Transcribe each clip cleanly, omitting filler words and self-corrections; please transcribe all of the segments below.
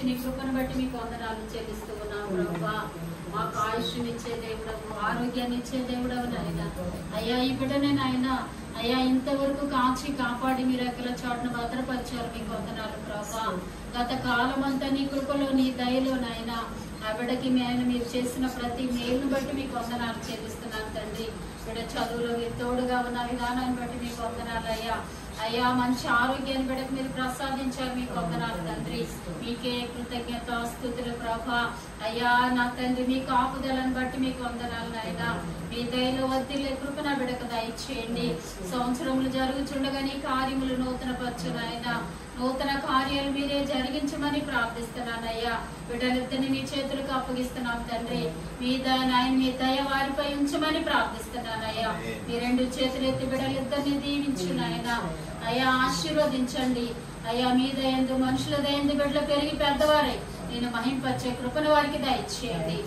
నీ కృపను బట్టి మీకు వందనాలు చెల్లిస్తూ ఉన్నాం ప్రభువా. మాకు ఆయుష్యం ఇచ్చే దేవుడవు, ఆరోగ్యాన్ని ఇచ్చే దేవుడవు నాయన. అయ్యా ఈ బిడ్డనే నాయన అయ్యా ఇంతవరకు కాచి కాపాడి మీరు ఎక్కల చోటును భద్రపరిచారు, మీకు వందనాలు ప్రభువా. గత కాలం అంతా నీ కృపలో నీ దయలో నాయన ఆ బిడ్డకి మీరు చేసిన ప్రతి మేలును బట్టి మీకు వందనాలు చెల్లిస్తున్నాను తండ్రి. బిడ్డ చదువులో మీరు తోడుగా ఉన్న విధానాన్ని బట్టి మీకు వందనాలు అయ్యా. అయ్యా మంచి ఆరోగ్యాన్ని బిడ్డకు మీరు ప్రసాదించారు, మీకు వందనాలు తండ్రి. మీకే కృతజ్ఞత స్తుతులు ప్రభా. అయ్యా నా తండ్రి మీ కాపుదలను బట్టి మీకు వందనాలు నాయన. మీ దయలో వద్దిల్లే కృపణ బిడ్డకు దయచేయండి. సంవత్సరములు జరుగుచుండగా నీ కార్యములు నూతన పరచు నాయన. నూతన కార్యాలు మీరే జరిగించమని ప్రార్థిస్తున్నానయ్యా. బిడ్డలిద్దరిని మీ చేతులకు అప్పగిస్తున్నాం తండ్రి. మీ దయ వారిపై ఉంచమని ప్రార్థిస్తున్నానయ్యా. మీ రెండు చేతులు ఎత్తి బిడ్డలిద్దరిని దీవించు నాయన. అయ్యా ఆశీర్వదించండి అయ్యా. మీ దయందు మనుషుల దయందు బిడ్డలు పెరిగి పెద్దవారై నేను మహింపచ్చే కృపను వారికి దయచేయండి.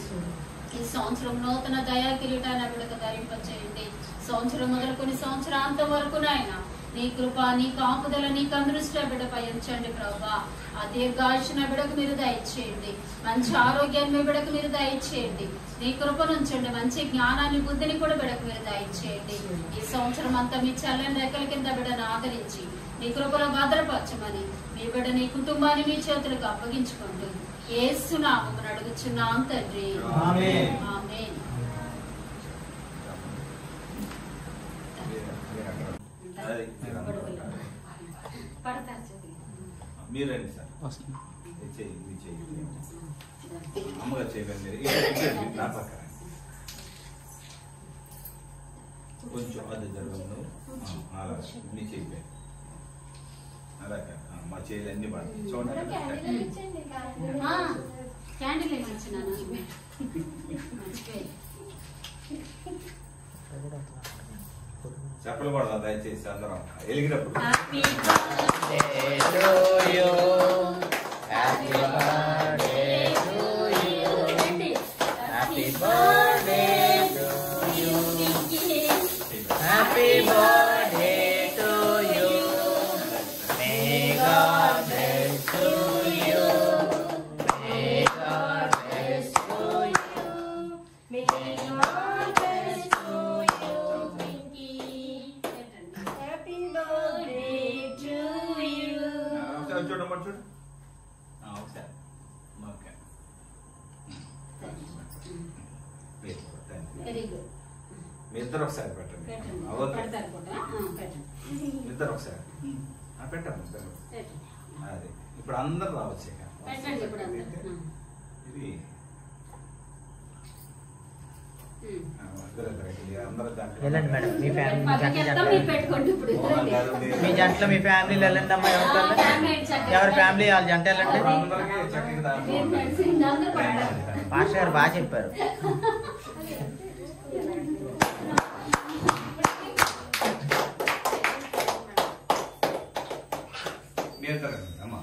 ఈ సంవత్సరం నూతన దయా కిరీటాన్ని బిడ్డకు ధరింపచేయండి. సంవత్సరం మొదలుకొని సంవత్సరాంతం వరకు నాయన నీ కృప నీ కాపుదల నీ కందృష్టి బిడ్డపై ఉంచండి ప్రభా. ఆ దీర్ఘాయుషున బిడ్డకు మీరు దయచేయండి. మంచి ఆరోగ్యాన్ని మీ బిడ్డకు మీరు దయచేయండి. నీ కృపను ఉంచండి. మంచి జ్ఞానాన్ని బుద్ధిని కూడా బిడ్డకు మీరు దయచేయండి. ఈ సంవత్సరం అంతా మీ చల్లని రెక్కల కింద బిడ్డను ఆదరించి నీ కృపలో భద్రపరచమని మీ బిడ్డ నీ కుటుంబాన్ని మీ చేతులకు అప్పగించుకుంటూ యేసు నామమున అడుగుచున్నాం తండ్రి. ఆమేన్. ఆమేన్. మీరండి సార్ అమ్మగా చేయండి. నా పక్కన కొంచెం అది జరగదు. అలా మీ చేయి అలాగే మా చేయాలి అన్ని పడుతుంది. చూడండి క్యాండిల్ ఏమొచ్చినాను చెప్పకూడదు దయచేసి అందరం వెలిగినప్పుడు. చూడమ్మా చూడు ఒకసారి ఓకే మీ ఇద్దరు ఒకసారి పెట్టండి. ఇద్దరు ఒకసారి పెట్టండి. అదే ఇప్పుడు అందరు రావచ్చు. ఇది వెళ్ళండి మేడం. మీ జంటలో మీ ఫ్యామిలీలో వెళ్ళండి అమ్మా. ఎవరి ఫ్యామిలీ వాళ్ళ జంట వెళ్ళండి. మాస్టర్ గారు బాగా చెప్పారు. అమ్మా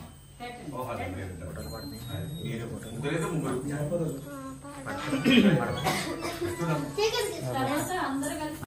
ముగ్గురు